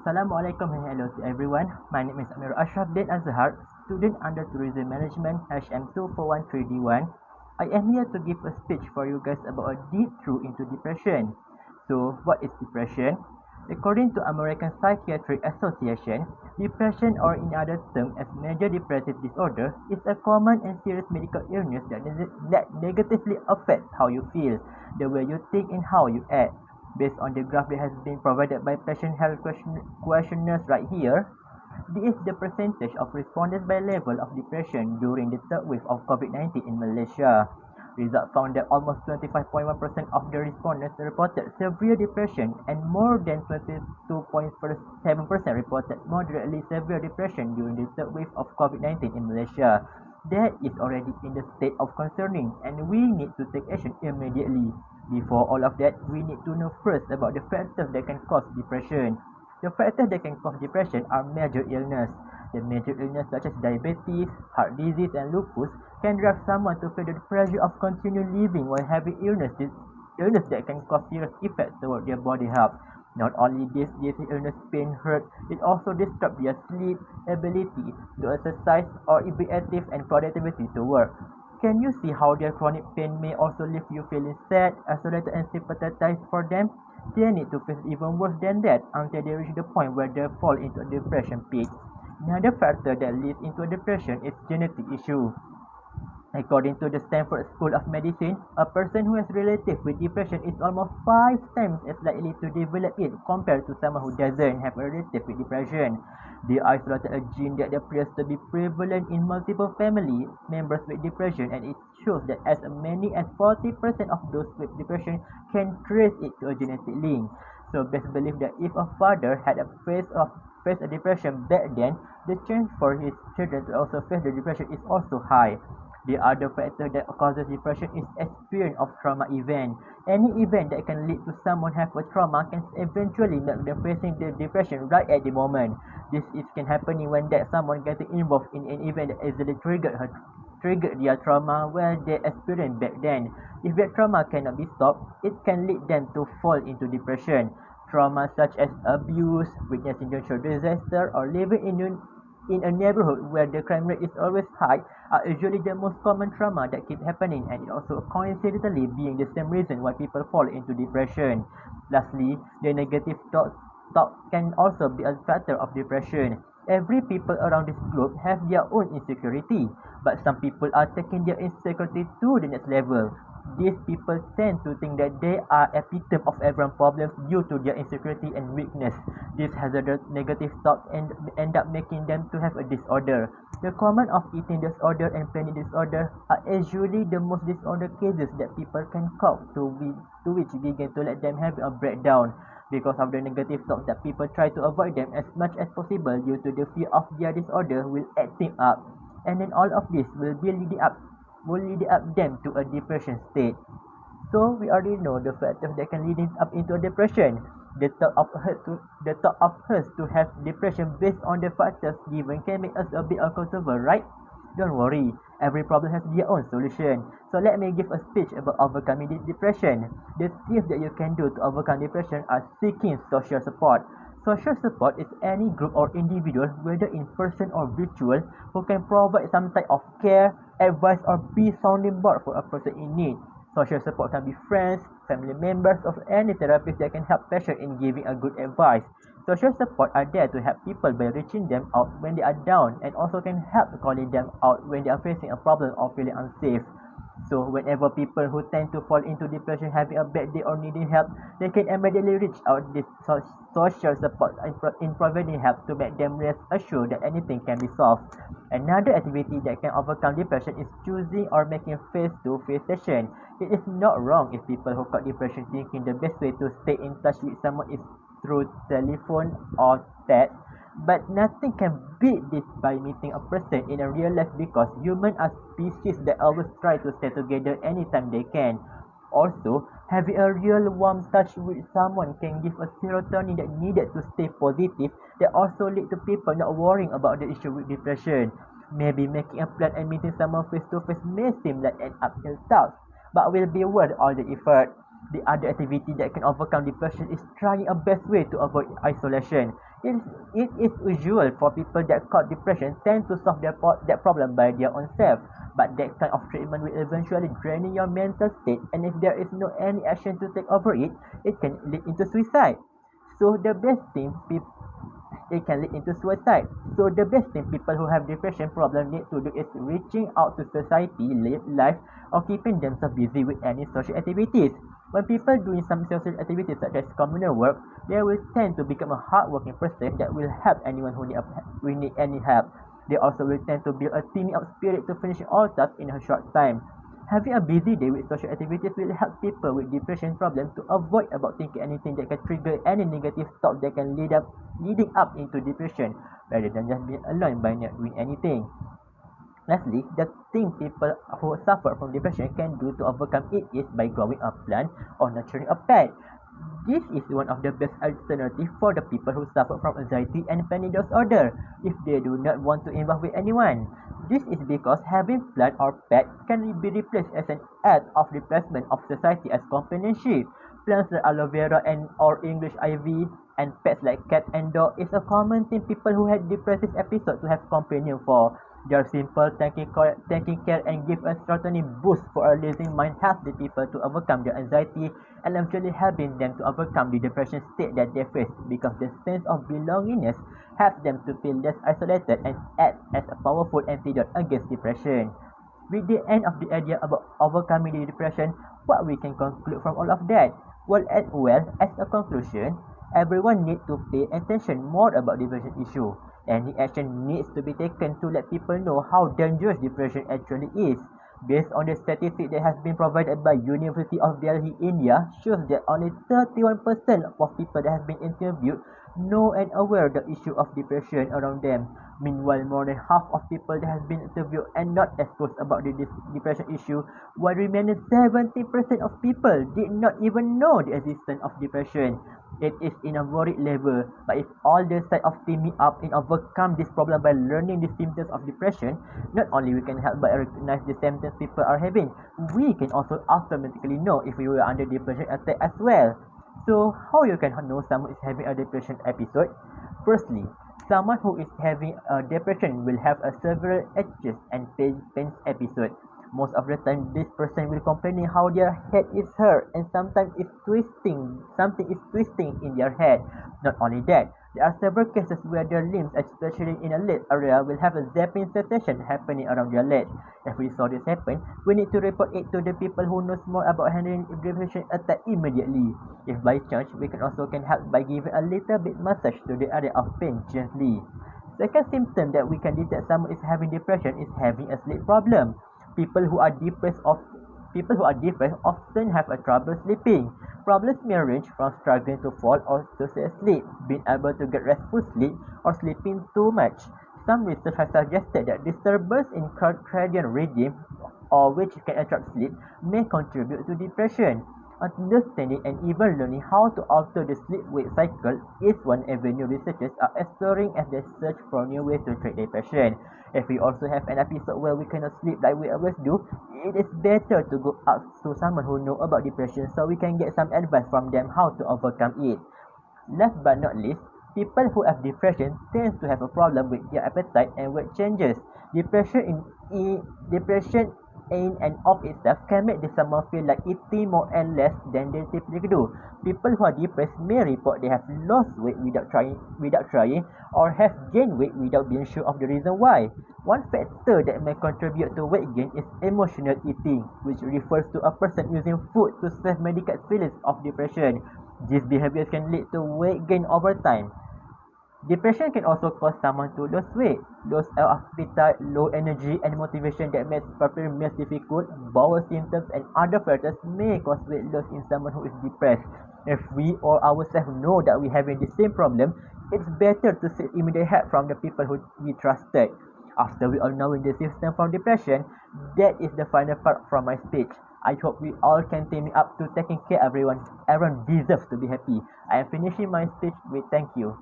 Assalamualaikum and hello to everyone. My name is Amir Ashraf bin Azhar, student under Tourism Management HM24131D1. I am here to give a speech for you guys about a deep through into depression. So, what is depression? According to American Psychiatric Association, depression, or in other terms as major depressive disorder, is a common and serious medical illness that negatively affects how you feel, the way you think, and how you act. Based on the graph that has been provided by patient health questionnaires right here, this is the percentage of respondents by level of depression during the third wave of COVID-19 in Malaysia. Results found that almost 25.1% of the respondents reported severe depression and more than 22.7% reported moderately severe depression during the third wave of COVID-19 in Malaysia. That is already in the state of concerning, and we need to take action immediately. Before all of that, we need to know first about the factors that can cause depression. The factors that can cause depression are major illness. The major illness such as diabetes, heart disease, and lupus can drive someone to feel the pressure of continuing living while having illness that can cause serious effects toward their body health. Not only this illness pain hurt, it also disrupts their sleep, ability to exercise, or be active and productivity to work. Can you see how their chronic pain may also leave you feeling sad, isolated, and sympathized for them? They need to face even worse than that until they reach the point where they fall into a depression pit. Another factor that leads into a depression is genetic issue. According to the Stanford School of Medicine, a person who has relative with depression is almost 5 times as likely to develop it compared to someone who doesn't have a relative with depression. They isolated a gene that appears to be prevalent in multiple family members with depression, and it shows that as many as 40% of those with depression can trace it to a genetic link. So best believe that if a father had faced a depression back then, the chance for his children to also face the depression is also high. The other factor that causes depression is experience of trauma event. Any event that can lead to someone have a trauma can eventually make them facing the depression right at the moment. This can happen when that someone getting involved in an event that easily triggered their trauma where they experienced back then. If that trauma cannot be stopped, it can lead them to fall into depression. Trauma such as abuse, witnessing natural disaster, or living in a neighborhood where the crime rate is always high are usually the most common trauma that keep happening, and it also coincidentally being the same reason why people fall into depression. Lastly, the negative thought can also be a factor of depression. Every people around this globe have their own insecurity, but some people are taking their insecurity to the next level. These people tend to think that they are epitome of everyone's problems due to their insecurity and weakness. This hazardous negative thoughts end up making them to have a disorder. The common of eating disorder and panic disorder are usually the most disorder cases that people can cope to which begin to let them have a breakdown. Because of the negative thoughts that people try to avoid them as much as possible due to the fear of their disorder will acting up. And then all of this will lead up them to a depression state. So we already know the factors that can lead up into a depression. The thought of us to have depression based on the factors given can make us a bit uncomfortable, right? Don't worry, every problem has their own solution. So let me give a speech about overcoming depression. The things that you can do to overcome depression are seeking social support. Social support is any group or individual, whether in person or virtual, who can provide some type of care, advice, or be sounding board for a person in need. Social support can be friends, family members, or any therapist that can help patients in giving a good advice. Social support are there to help people by reaching them out when they are down, and also can help calling them out when they are facing a problem or feeling unsafe. So whenever people who tend to fall into depression having a bad day or needing help, they can immediately reach out this social support in providing help to make them rest assured that anything can be solved. Another activity that can overcome depression is choosing or making face-to-face session. It is not wrong if people who got depression thinking the best way to stay in touch with someone is through telephone or text. But nothing can beat this by meeting a person in a real life because humans are species that always try to stay together anytime they can. Also, having a real warm touch with someone can give a serotonin that needed to stay positive that also lead to people not worrying about the issue with depression. Maybe making a plan and meeting someone face to face may seem like an uphill task, but will be worth all the effort. The other activity that can overcome depression is trying a best way to avoid isolation. It, it is usual for people that caught depression tend to solve that problem by their own self, but that kind of treatment will eventually drain your mental state, and if there is no any action to take over it, it can lead into suicide. So the best thing people it can lead into suicide. So the best thing people who have depression problem need to do is reaching out to society, live life, or keeping themselves busy with any social activities. When people doing some social activities such as communal work, they will tend to become a hardworking person that will help anyone who need any help. They also will tend to build a teaming up spirit to finish all tasks in a short time. Having a busy day with social activities will help people with depression problems to avoid about thinking anything that can trigger any negative thoughts that can leading up into depression rather than just being alone by not doing anything. Lastly, the thing people who suffer from depression can do to overcome it is by growing a plant or nurturing a pet. This is one of the best alternatives for the people who suffer from anxiety and panic disorder if they do not want to involve with anyone. This is because having plant or pet can be replaced as an act of replacement of society as companionship. Plants like aloe vera and or English ivy and pets like cat and dog is a common thing people who had depressive episodes to have companion for. They are simple, taking care and give a serotonin boost for a lazy mind helps the people to overcome their anxiety and eventually helping them to overcome the depression state that they face because the sense of belongingness helps them to feel less isolated and act as a powerful antidote against depression. With the end of the idea about overcoming the depression, what we can conclude from all of that? As a conclusion, everyone needs to pay attention more about depression issue. Any action needs to be taken to let people know how dangerous depression actually is. Based on the statistics that has been provided by University of Delhi, India, shows that only 31% of people that have been interviewed know and aware the issue of depression around them. Meanwhile, more than half of people that has been interviewed and not exposed about the depression issue, while remaining 70% of people did not even know the existence of depression. It is in a worried level, but if all the sides of teaming up and overcome this problem by learning the symptoms of depression, not only we can help but recognize the symptoms people are having, we can also automatically know if we were under depression attack as well. So, how you can know someone is having a depression episode? Firstly, someone who is having a depression will have a several aches and pains episode. Most of the time, this person will complain how their head is hurt and sometimes it's twisting. Something is twisting in their head. Not only that, there are several cases where their limbs, especially in a leg area, will have a zapping sensation happening around their legs. If we saw this happen, we need to report it to the people who knows more about handling depression attack immediately. If by chance, we can also help by giving a little bit massage to the area of pain gently. Second symptom that we can detect someone is having depression is having a sleep problem. People who are depressed often have a trouble sleeping. Problems may range from struggling to fall or to stay asleep, being able to get restful sleep, or sleeping too much. Some research has suggested that disturbance in circadian rhythm, or which can interrupt sleep, may contribute to depression. Understanding and even learning how to alter the sleep-wake cycle is one avenue researchers are exploring as they search for new ways to treat depression. If we also have an episode where we cannot sleep like we always do, it is better to go out to someone who know about depression so we can get some advice from them how to overcome it. Last but not least, people who have depression tend to have a problem with their appetite and weight changes. Depression in and of itself can make someone feel like eating more and less than they typically do. People who are depressed may report they have lost weight without trying, or have gained weight without being sure of the reason why. One factor that may contribute to weight gain is emotional eating, which refers to a person using food to self-medicate feelings of depression. These behaviors can lead to weight gain over time. Depression can also cause someone to lose weight, lose appetite, low energy, and motivation that makes preparing meals difficult. Bowel symptoms and other factors may cause weight loss in someone who is depressed. If we or ourselves know that we are having the same problem, it's better to seek immediate help from the people who we trusted. After we all know the system from depression, that is the final part from my speech. I hope we all can team up to taking care of everyone. Everyone deserves to be happy. I am finishing my speech with thank you.